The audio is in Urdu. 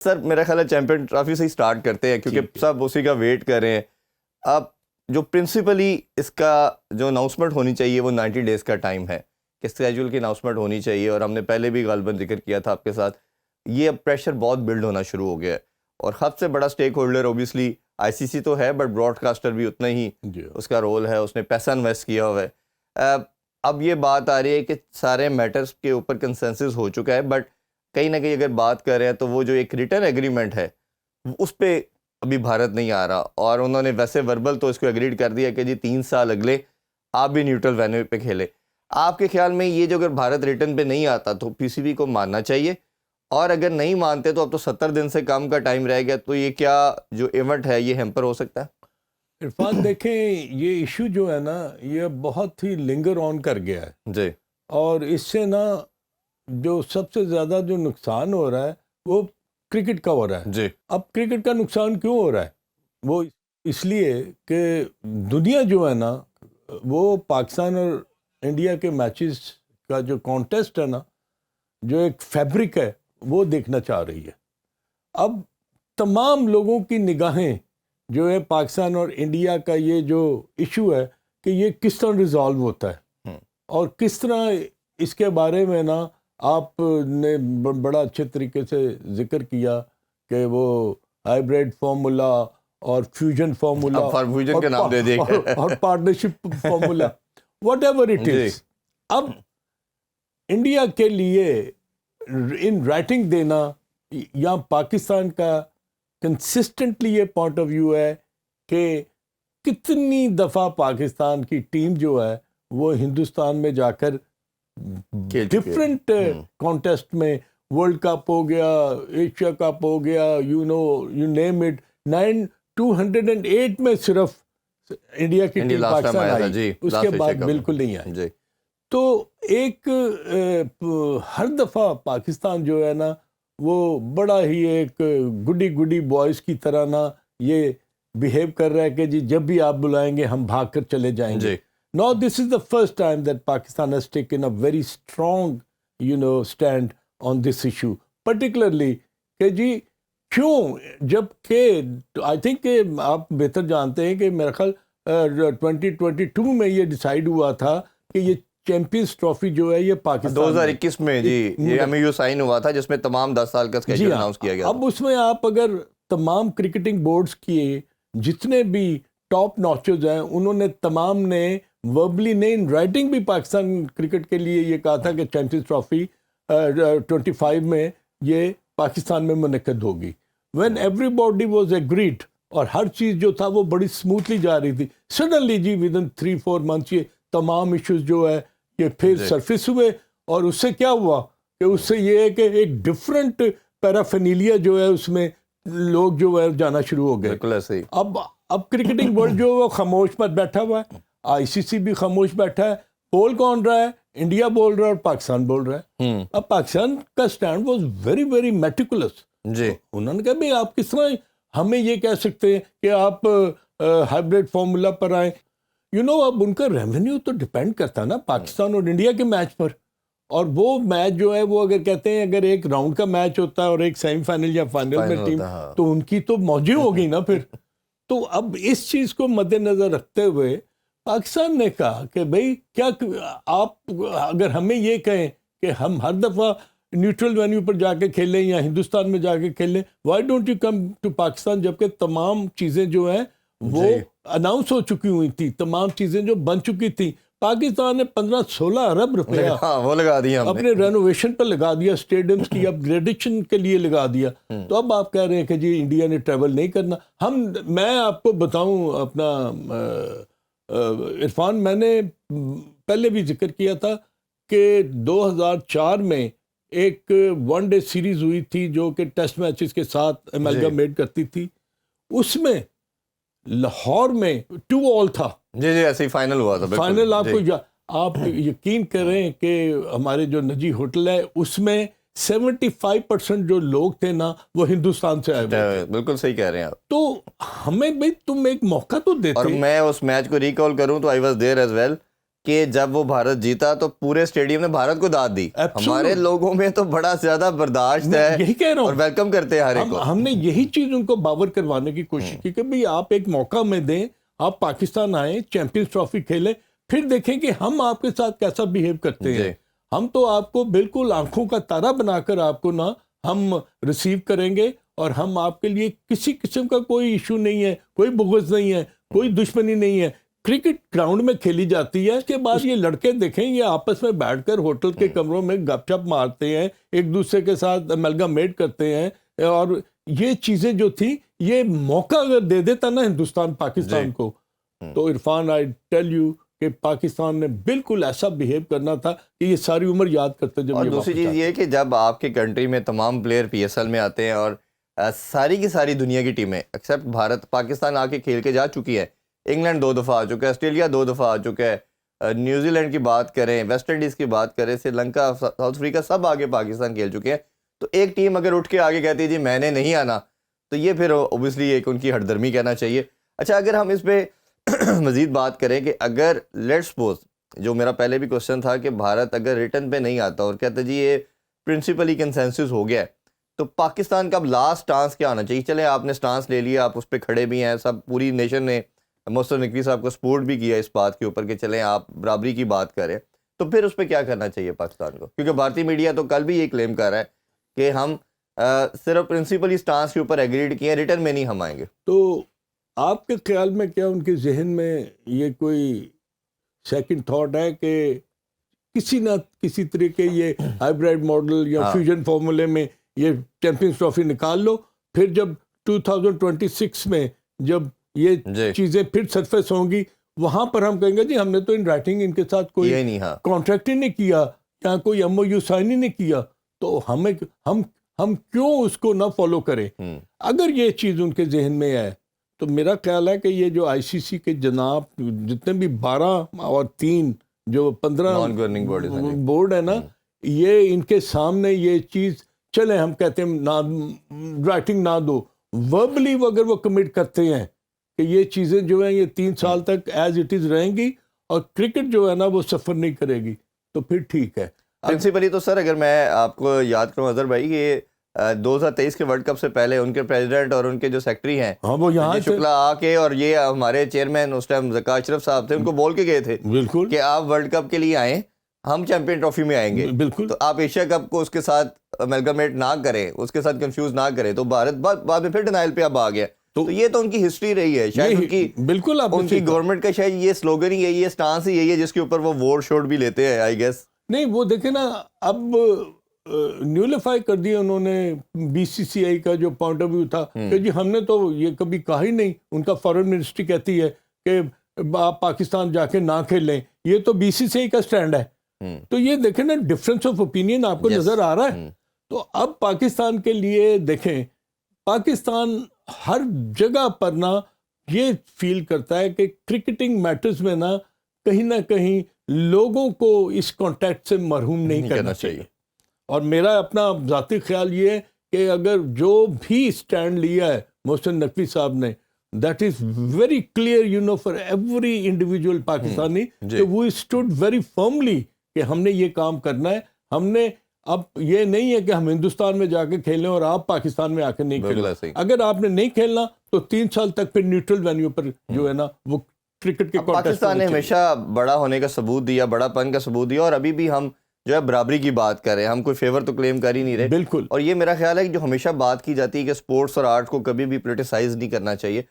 سر میرا خیال ہے چیمپئن ٹرافی سے ہی سٹارٹ کرتے ہیں کیونکہ سب اسی کا ویٹ کر رہے ہیں. اب جو پرنسپلی اس کا جو اناؤنسمنٹ ہونی چاہیے وہ 90 ڈیز کا ٹائم ہے کہ اسکیجول کی اناؤنسمنٹ ہونی چاہیے, اور ہم نے پہلے بھی غالباً ذکر کیا تھا آپ کے ساتھ. یہ اب پریشر بہت بلڈ ہونا شروع ہو گیا ہے, اور سب سے بڑا اسٹیک ہولڈر اوبیسلی آئی سی سی تو ہے, بٹ براڈ کاسٹر بھی اتنا ہی اس کا رول ہے, اس نے پیسہ انویسٹ کیا ہوا ہے. اب یہ بات آ رہی ہے کہ سارے میٹرز کے اوپر کنسنسس ہو چکا ہے, بٹ کہیں نہ کہیں اگر بات کر رہے ہیں تو وہ جو ایک ریٹن ایگریمنٹ ہے اس پہ ابھی بھارت نہیں آ رہا, اور انہوں نے ویسے وربل تو اس کو ایگریڈ کر دیا کہ جی 3 سال اگلے آپ بھی نیوٹرل وینیو پہ کھیلے. آپ کے خیال میں یہ جو اگر بھارت ریٹن پہ نہیں آتا تو پی سی بی کو ماننا چاہیے, اور اگر نہیں مانتے تو اب تو 70 دن سے کم کا ٹائم رہ گیا, تو یہ کیا جو ایونٹ ہے یہ ہیمپر ہو سکتا ہے؟ عرفان دیکھیں یہ ایشو جو ہے نا یہ بہت ہی لنگر آن کر گیا ہے جی, اور اس سے نا جو سب سے زیادہ جو نقصان ہو رہا ہے وہ کرکٹ کا ہو رہا ہے. جی, اب کرکٹ کا نقصان کیوں ہو رہا ہے؟ وہ اس لیے کہ دنیا جو ہے نا وہ پاکستان اور انڈیا کے میچز کا جو کانٹیسٹ ہے نا, جو ایک فیبرک ہے وہ دیکھنا چاہ رہی ہے. اب تمام لوگوں کی نگاہیں جو ہے پاکستان اور انڈیا کا یہ جو ایشو ہے کہ یہ کس طرح ریزالو ہوتا ہے, اور کس طرح اس کے بارے میں نا آپ نے بڑا اچھے طریقے سے ذکر کیا کہ وہ ہائیبریڈ فارمولا اور فیوژن فارمولا فیوژن کا نام دے دیا اور partnership formula what ever it is. اب انڈیا کے لیے ان رائٹنگ دینا یا پاکستان کا کنسسٹنٹلی یہ پوائنٹ آف ویو ہے کہ کتنی دفعہ پاکستان کی ٹیم جو ہے وہ ہندوستان میں جا کر ڈفرینٹ کانٹیسٹ میں ورلڈ کپ ہو گیا, ایشیا کپ ہو گیا, یو نیم اٹ, 208 میں صرف انڈیا کی ٹیم پاکستان آئی, اس کے بعد بالکل نہیں آئی. تو ایک ہر دفعہ پاکستان جو ہے نا وہ بڑا ہی ایک گڈی بوائز کی طرح نا یہ بیہیو کر رہا ہے کہ جی جب بھی آپ بلائیں گے ہم بھاگ کر چلے جائیں گے. Now this is the first time that Pakistan has taken a very strong, stand on this issue. Particularly کہ جی کیوں, جب کہ I think کہ آپ بہتر جانتے ہیں کہ میرا خیال 2022 میں یہ ڈیسائیڈ ہوا تھا کہ یہ چیمپئنز ٹرافی جو ہے یہ پاکستان 2021 میں جی یہ ایم یو سائن ہوا تھا جس میں تمام 10 سال کا اسکیجول اناؤنس کیا گیا. اب اس میں آپ اگر تمام کرکٹنگ بورڈز کی جتنے بھی ٹاپ ناچرز ہیں انہوں نے تمام نے وربلی نہیں ان رائٹنگ بھی پاکستان کرکٹ کے لیے یہ کہا تھا کہ چیمپئنز ٹرافی 25 میں یہ پاکستان میں منعقد ہوگی. When every body was agreed اور ہر چیز جو تھا وہ بڑی اسموتھلی جا رہی تھی, سڈنلی جی ود ان 3-4 منتھس یہ تمام ایشوز جو ہے یہ پھر سرفیس ہوئے, اور اس سے کیا ہوا کہ اس سے یہ ہے کہ ایک ڈفرینٹ پیرافینیلیا جو ہے اس میں لوگ جو ہے جانا شروع ہو گئے. بالکل ایسے ہی. اب کرکٹنگ ورلڈ جو ہے وہ خاموش پر بیٹھا ہوا ہے, آئی سی سی بھی خاموش بیٹھا ہے, بول کون رہا ہے, انڈیا بول رہا ہے اور پاکستان بول رہا ہے. اب پاکستان کا سٹینڈ واز ویری ویری میٹیکولس. جی, انہوں نے کہا بھائی آپ کس طرح ہمیں یہ کہہ سکتے ہیں کہ آپ ہائیبریڈ فارمولا پر آئیں. اب ان کا ریونیو تو ڈپینڈ کرتا ہے نا پاکستان اور انڈیا کے میچ پر, اور وہ میچ جو ہے وہ اگر کہتے ہیں اگر ایک راؤنڈ کا میچ ہوتا ہے اور ایک سیمی فائنل یا فائنل میں ٹیم, تو ان کی تو موجیں ہوگی نا پھر. تو اب اس چیز کو مد نظر رکھتے ہوئے پاکستان نے کہا کہ بھئی کیا آپ اگر ہمیں یہ کہیں کہ ہم ہر دفعہ نیوٹرل وینیو پر جا کے کھیلیں یا ہندوستان میں جا کے کھیلیں, why don't you come to Pakistan, جبکہ تمام چیزیں جو ہیں وہ اناؤنس ہو چکی ہوئی تھی, تمام چیزیں جو بن چکی تھی. پاکستان نے 15-16 ارب روپیہ وہ لگا دیا اپنے رینوویشن پر لگا دیا, اسٹیڈیمز کی اپ گریڈیشن کے لیے لگا دیا. تو اب آپ کہہ رہے ہیں کہ جی انڈیا نے ٹریول نہیں کرنا. میں آپ کو بتاؤں اپنا عرفان, میں نے پہلے بھی ذکر کیا تھا کہ 2004 میں ایک ون ڈے سیریز ہوئی تھی جو کہ ٹیسٹ میچز کے ساتھ ایملگامیٹ کرتی تھی. اس میں لاہور میں 2-all تھا. جی ایسے ہی فائنل ہوا تھا. فائنل آپ یقین کریں کہ ہمارے جو نجی ہوٹل ہے اس میں 75% جو لوگ تھے نا وہ ہندوستان سے آئے ہوئے. بالکل صحیح کہہ رہے ہیں آپ. تو ہمیں بھائی تم ایک موقع تو دیتے. اور میں اس میچ کو ریکال کروں تو I was there as well. کہ جب وہ بھارت جیتا تو پورے اسٹیڈیم نے بھارت کو داد دی. ہمارے لوگوں میں تو بڑا زیادہ برداشت ہے, یہی کہہ رہا ہوں, اور ویلکم کرتے ہیں ہر ایک کو. ہم نے یہی چیز ان کو باور کروانے کی کوشش کی کہ بھئی آپ ایک موقع میں دیں, آپ پاکستان آئیں, چیمپئنز ٹرافی کھیلیں, پھر دیکھیں کہ ہم آپ کے ساتھ کیسا بیہیو کرتے ہیں. ہم تو آپ کو بالکل آنکھوں کا تارا بنا کر آپ کو نا ہم ریسیو کریں گے, اور ہم آپ کے لیے کسی قسم کا کوئی ایشو نہیں ہے, کوئی بغض نہیں ہے, کوئی دشمنی نہیں ہے. کرکٹ گراؤنڈ میں کھیلی جاتی ہے, اس کے بعد یہ لڑکے دیکھیں یہ آپس میں بیٹھ کر ہوٹل کے کمروں میں گپ شپ مارتے ہیں, ایک دوسرے کے ساتھ املگامیٹ کرتے ہیں, اور یہ چیزیں جو تھیں, یہ موقع اگر دے دیتا نا ہندوستان پاکستان کو, تو عرفان آئی ٹیل یو کہ پاکستان نے بالکل ایسا بیہیو کرنا تھا کہ یہ ساری عمر یاد کرتے. جب اور دوسری چیز یہ ہے کہ جب آپ کے کنٹری میں تمام پلیئر پی ایس ایل میں آتے ہیں, اور ساری کی ساری دنیا کی ٹیمیں ایکسیپٹ بھارت, پاکستان آ کے کھیل کے جا چکی ہے. انگلینڈ 2 دفعہ آ چکا ہے, آسٹریلیا 2 دفعہ آ چکا ہے, نیوزی لینڈ کی بات کریں, ویسٹ انڈیز کی بات کریں, سری لنکا, ساؤتھ افریقہ, سب آگے پاکستان کھیل چکے ہیں. تو ایک ٹیم اگر اٹھ کے آگے کہتی ہے جی میں نے نہیں آنا, تو یہ پھر اوبیسلی ایک ان کی ہٹ درمی کہنا چاہیے. اچھا, اگر ہم اس پہ مزید بات کریں کہ اگر لیٹ سپوز, جو میرا پہلے بھی کوشچن تھا کہ بھارت اگر ریٹرن پہ نہیں آتا اور کہتا جی یہ پرنسپلی کنسنسس ہو گیا ہے, تو پاکستان کا اب لاسٹ سٹانس کیا ہونا چاہیے؟ چلیں آپ نے سٹانس لے لیا, آپ اس پہ کھڑے بھی ہیں, سب پوری نیشن نے محسن نقوی صاحب کو سپورٹ بھی کیا اس بات کے اوپر کہ چلیں آپ برابری کی بات کریں, تو پھر اس پہ کیا کرنا چاہیے پاکستان کو؟ کیونکہ بھارتی میڈیا تو کل بھی یہ کلیم کر رہا ہے کہ ہم صرف پرنسپلی سٹانس کے اوپر ایگریڈ کیے ہیں, ریٹرن میں نہیں ہم آئیں گے. تو آپ کے خیال میں کیا ان کے ذہن میں یہ کوئی سیکنڈ تھاٹ ہے کہ کسی نہ کسی طریقے یہ ہائیبریڈ ماڈل یا فیوژن فارمولے میں یہ چیمپئنز ٹرافی نکال لو, پھر جب 2026 میں جب یہ چیزیں پھر سرفیس ہوں گی, وہاں پر ہم کہیں گے جی ہم نے تو ان رائٹنگ ان کے ساتھ کوئی کانٹریکٹ ہی نہیں کیا, یا کوئی ایم او یو سائن ہی نہیں کیا, تو ہم کیوں اس کو نہ فالو کریں؟ اگر یہ چیز ان کے ذہن میں ہے تو میرا خیال ہے کہ یہ جو آئی سی سی کے جناب جتنے بھی 12 اور 3 جو 15 بورڈ ہے نا, یہ ان کے سامنے یہ چیز چلیں ہم کہتے ہیں رائٹنگ نہ دو, وربلی اگر وہ کمٹ کرتے ہیں کہ یہ چیزیں جو ہیں یہ 3 سال تک ایز اٹ از رہیں گی اور کرکٹ جو ہے نا وہ سفر نہیں کرے گی, تو پھر ٹھیک ہے. پرنسپلی تو سر اگر میں آپ کو یاد کروں اظہر بھائی کہ 2023 کے ورلڈ کپ سے پہلے ان کے پریزیڈنٹ اور ان کے جو سیکٹری ہیں وہ یہاں شکلا آ کے, اور یہ ہمارے چیئرمین اس ٹائم ذکا اشرف صاحب تھے, ان کو بول کے گئے تھے بالکل کہ آپ ورلڈ کپ کے لیے آئیں, ہم چیمپئن ٹرافی میں آئیں گے. بالکل, تو آپ ایشیا کپ کو اس کے ساتھ امیلگمیٹ نہ کریں, اس کے ساتھ کنفیوز نہ کریں, تو بھارت بعد میں پھر ڈینائل پہ اب آ گیا. تو یہ تو ان کی ہسٹری رہی ہے, شاید ان کی بالکل ان کی گورنمنٹ کا شاید یہ سلوگن ہی یہی ہے, سٹانس ہی یہی ہے, جس کے اوپر وہ ووٹ شوٹ بھی لیتے ہیں آئی گیس. نہیں وہ دیکھیں نا, اب نیولیفائی کر دیا انہوں نے بی سی سی آئی کا جو پوائنٹ آف ویو تھا کہ جی ہم نے تو یہ کبھی کہا ہی نہیں. ان کا فارن منسٹری کہتی ہے کہ آپ پاکستان جا کے نہ کھیلیں, یہ تو بی سی سی آئی کا سٹینڈ ہے. تو یہ دیکھیں نا ڈفرینس آف اوپینین آپ کو نظر آ رہا ہے. تو اب پاکستان کے لیے دیکھیں, پاکستان ہر جگہ پر نا یہ فیل کرتا ہے کہ کرکٹنگ میٹرز میں نا کہیں لوگوں کو اس کانٹیکٹ سے محروم نہیں کرنا چاہیے. اور میرا اپنا ذاتی خیال یہ ہے کہ اگر جو بھی سٹینڈ لیا ہے محسن نقوی صاحب نے, that is very clear for every individual Pakistani, کہ we stood very firmly کہ ہم نے یہ کام کرنا ہے. ہم نے اب یہ نہیں ہے کہ ہم ہندوستان میں جا کے کھیلیں اور آپ پاکستان میں آ کے نہیں کھیلیں. اگر آپ نے نہیں کھیلنا تو 3 سال تک پھر نیوٹرل وینیو پر جو ہے نا وہ کرکٹ کے پاکستان نے ہمیشہ بڑا ہونے کا ثبوت دیا, بڑا پن کا ثبوت دیا, اور ابھی بھی ہم جو ہے برابری کی بات کر رہے ہیں, ہم کوئی فیور تو کلیم کر ہی نہیں رہے. بالکل. اور یہ میرا خیال ہے کہ جو ہمیشہ بات کی جاتی ہے کہ سپورٹس اور آرٹ کو کبھی بھی پولیٹیسائز نہیں کرنا چاہیے,